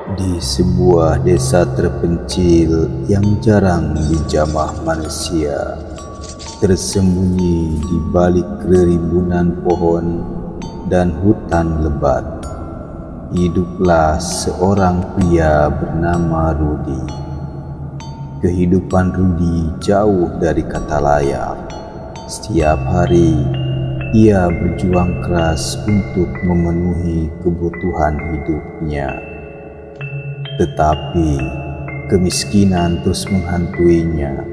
Di sebuah desa terpencil yang jarang dijamah manusia, tersembunyi di balik kerimbunan pohon dan hutan lebat, hiduplah seorang pria bernama Rudi. Kehidupan Rudi jauh dari kata layak. Setiap hari ia berjuang keras untuk memenuhi kebutuhan hidupnya. Tetapi kemiskinan terus menghantuinya.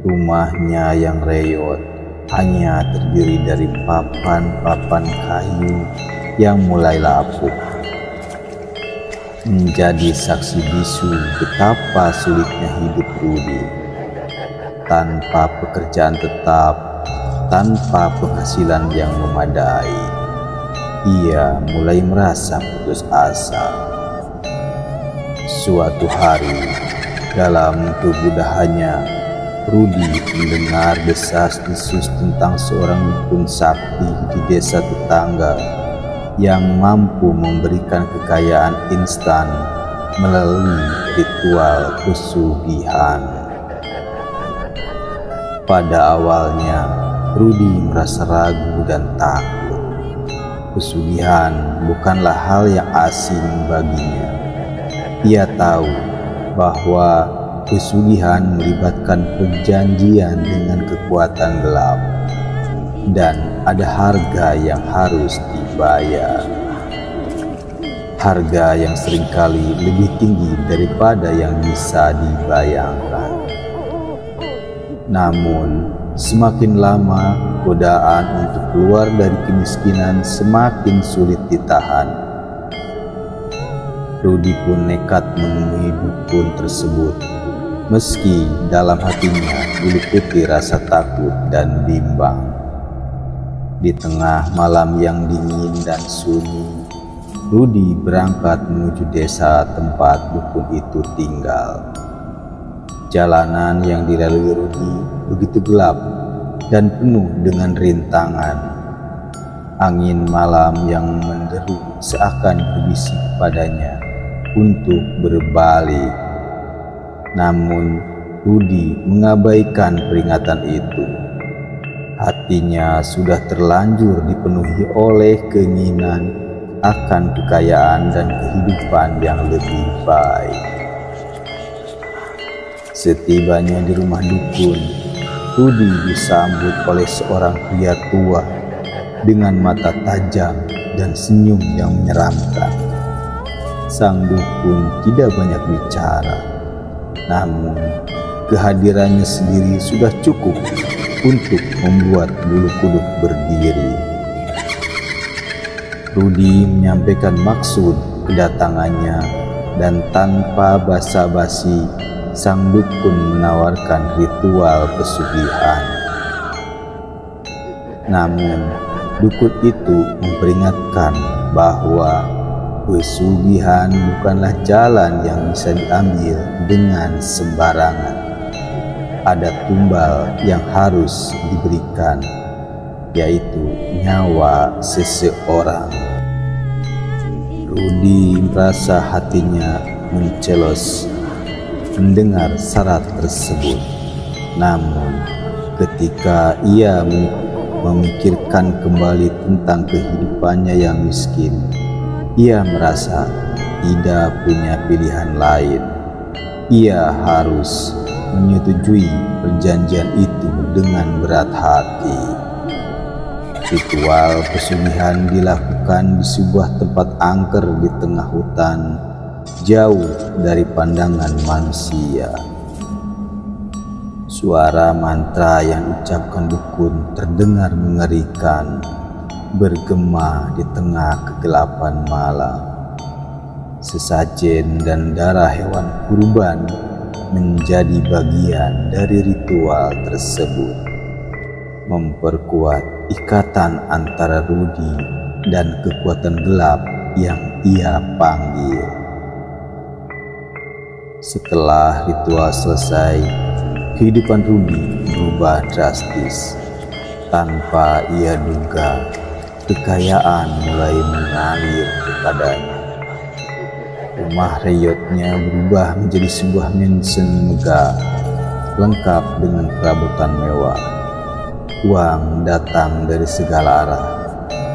Rumahnya yang reot hanya terdiri dari papan-papan kayu yang mulai lapuk. Menjadi saksi bisu betapa sulitnya hidup Rudi. Tanpa pekerjaan tetap, tanpa penghasilan yang memadai, ia mulai merasa putus asa. Suatu hari, dalam kebudahannya, Rudi mendengar desas-desus tentang seorang dukun sakti di desa tetangga yang mampu memberikan kekayaan instan melalui ritual pesugihan. Pada awalnya, Rudi merasa ragu dan takut. Pesugihan bukanlah hal yang asing baginya. Ia tahu bahwa pesugihan melibatkan perjanjian dengan kekuatan gelap, dan ada harga yang harus dibayar. Harga yang seringkali lebih tinggi daripada yang bisa dibayangkan. Namun, semakin lama godaan untuk keluar dari kemiskinan semakin sulit ditahan. Rudi pun nekat menemui dukun tersebut, meski dalam hatinya diliputi rasa takut dan bimbang. Di tengah malam yang dingin dan sunyi, Rudi berangkat menuju desa tempat dukun itu tinggal. Jalanan yang dilalui Rudi begitu gelap dan penuh dengan rintangan. Angin malam yang menderu seakan berbisik padanya untuk berbalik. Namun Rudi mengabaikan peringatan itu. Hatinya sudah terlanjur dipenuhi oleh keinginan akan kekayaan dan kehidupan yang lebih baik. Setibanya di rumah dukun, Rudi disambut oleh seorang pria tua dengan mata tajam dan senyum yang menyeramkan. Sang dukun tidak banyak bicara, namun kehadirannya sendiri sudah cukup untuk membuat bulu kuduk berdiri. Rudi menyampaikan maksud kedatangannya, dan tanpa basa-basi sang dukun menawarkan ritual pesugihan. Namun dukun itu memperingatkan bahwa pesugihan bukanlah jalan yang bisa diambil dengan sembarangan. Ada tumbal yang harus diberikan, yaitu nyawa seseorang. Rudi merasa hatinya mencelos mendengar syarat tersebut. Namun ketika ia memikirkan kembali tentang kehidupannya yang miskin, ia merasa tidak punya pilihan lain. Ia harus menyetujui perjanjian itu dengan berat hati. Ritual pesugihan dilakukan di sebuah tempat angker di tengah hutan, jauh dari pandangan manusia. Suara mantra yang diucapkan dukun terdengar mengerikan, bergema di tengah kegelapan malam. Sesajen dan darah hewan kurban menjadi bagian dari ritual tersebut, memperkuat ikatan antara Rudi dan kekuatan gelap yang ia panggil. Setelah ritual selesai, kehidupan Rudi berubah drastis. Tanpa ia duga, kekayaan mulai mengalir kepadanya. Rumah reyotnya berubah menjadi sebuah mansion megah, lengkap dengan perabotan mewah. Uang datang dari segala arah,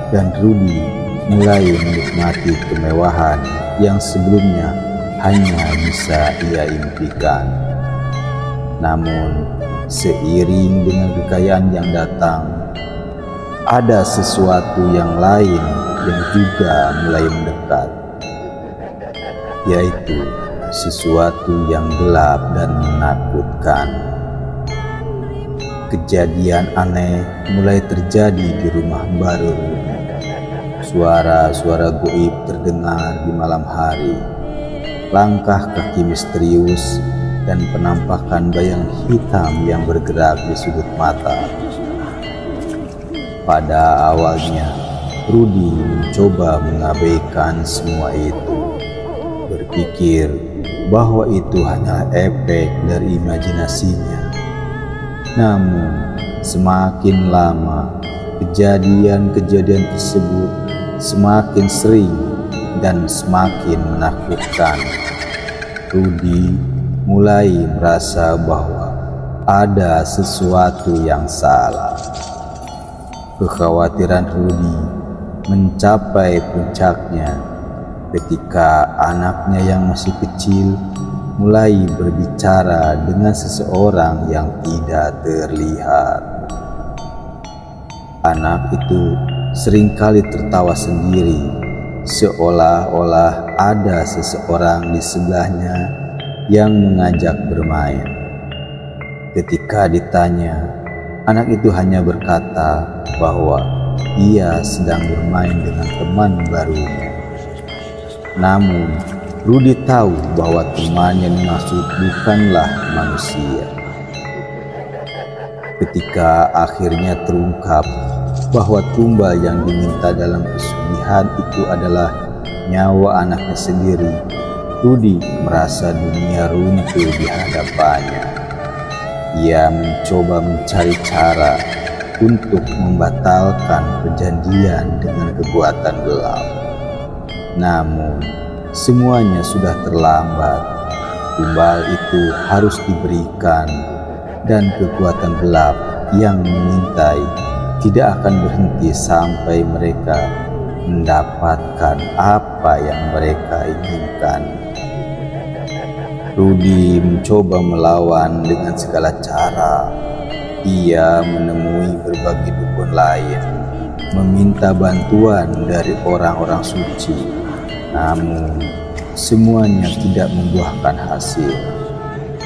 dan Rudy mulai menikmati kemewahan yang sebelumnya hanya bisa ia impikan. Namun, seiring dengan kekayaan yang datang, ada sesuatu yang lain yang juga mulai mendekat, yaitu sesuatu yang gelap dan menakutkan. Kejadian aneh mulai terjadi di rumah baru. Suara-suara goib terdengar di malam hari, langkah kaki misterius, dan penampakan bayang hitam yang bergerak di sudut mata. Pada awalnya, Rudy mencoba mengabaikan semua itu, berpikir bahwa itu hanyalah efek dari imajinasinya. Namun, semakin lama kejadian-kejadian tersebut semakin sering dan semakin menakutkan. Rudy mulai merasa bahwa ada sesuatu yang salah. Kekhawatiran Rudy mencapai puncaknya ketika anaknya yang masih kecil mulai berbicara dengan seseorang yang tidak terlihat. Anak itu seringkali tertawa sendiri, seolah-olah ada seseorang di sebelahnya yang mengajak bermain. Ketika ditanya, anak itu hanya berkata bahwa ia sedang bermain dengan teman barunya. Namun, Rudy tahu bahwa teman yang dimaksud bukanlah manusia. Ketika akhirnya terungkap bahwa tumbal yang diminta dalam pesugihan itu adalah nyawa anaknya sendiri, Rudy merasa dunia runtuh di hadapannya. Ia mencoba mencari cara untuk membatalkan perjanjian dengan kekuatan gelap. Namun, semuanya sudah terlambat. Tumbal itu harus diberikan, dan kekuatan gelap yang mengintai tidak akan berhenti sampai mereka mendapatkan apa yang mereka inginkan. Rudy mencoba melawan dengan segala cara. Ia menemui berbagai dukun lain, meminta bantuan dari orang-orang suci, namun semuanya tidak membuahkan hasil.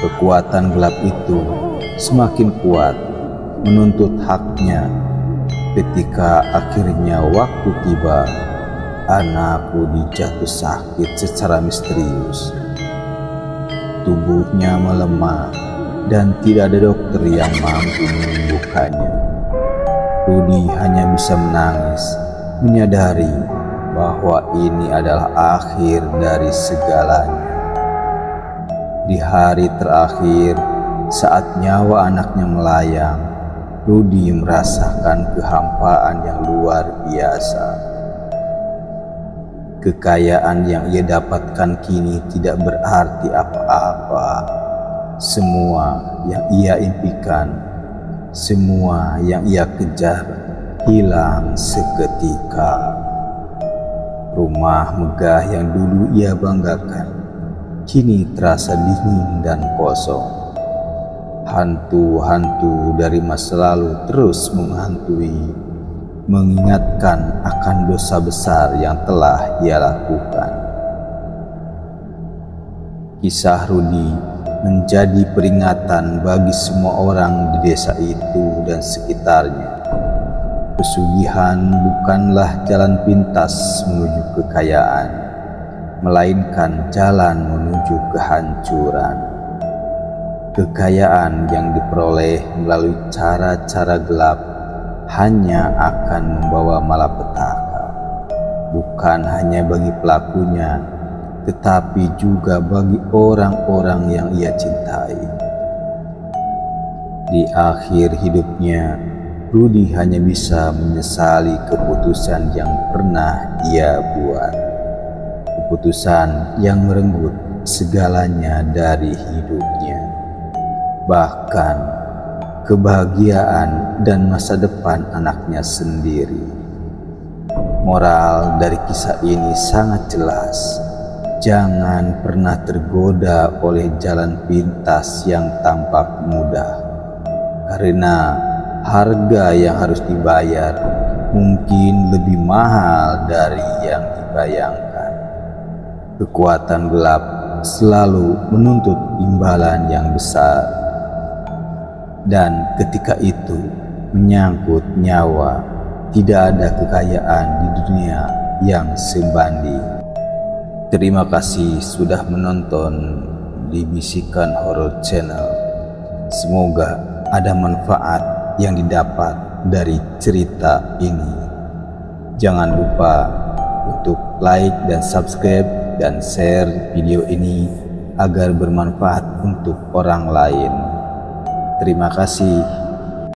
Kekuatan gelap itu semakin kuat menuntut haknya. Ketika akhirnya waktu tiba, anak Rudy jatuh sakit secara misterius. Tubuhnya melemah dan tidak ada dokter yang mampu menyembuhkannya. Rudy hanya bisa menangis, menyadari bahwa ini adalah akhir dari segalanya. Di hari terakhir, saat nyawa anaknya melayang, Rudy merasakan kehampaan yang luar biasa. Kekayaan yang ia dapatkan kini tidak berarti apa-apa. Semua yang ia impikan, semua yang ia kejar, hilang seketika. Rumah megah yang dulu ia banggakan, kini terasa dingin dan kosong. Hantu-hantu dari masa lalu terus menghantui, mengingatkan akan dosa besar yang telah ia lakukan. Kisah Rudy menjadi peringatan bagi semua orang di desa itu dan sekitarnya. Pesugihan bukanlah jalan pintas menuju kekayaan, melainkan jalan menuju kehancuran. Kekayaan yang diperoleh melalui cara-cara gelap hanya akan membawa malapetaka, bukan hanya bagi pelakunya, tetapi juga bagi orang-orang yang ia cintai. Di akhir hidupnya, Rudy hanya bisa menyesali keputusan yang pernah ia buat. keputusan yang merenggut segalanya dari hidupnya, bahkan kebahagiaan dan masa depan anaknya sendiri. Moral dari kisah ini sangat jelas. Jangan pernah tergoda oleh jalan pintas yang tampak mudah, karena harga yang harus dibayar mungkin lebih mahal dari yang dibayangkan. Kekuatan gelap selalu menuntut imbalan yang besar, dan ketika itu menyangkut nyawa, tidak ada kekayaan di dunia yang sebanding. Terima kasih sudah menonton di Bisikan Horor Channel. Semoga ada manfaat yang didapat dari cerita ini. Jangan lupa untuk like dan subscribe dan share video ini agar bermanfaat untuk orang lain. Terima kasih.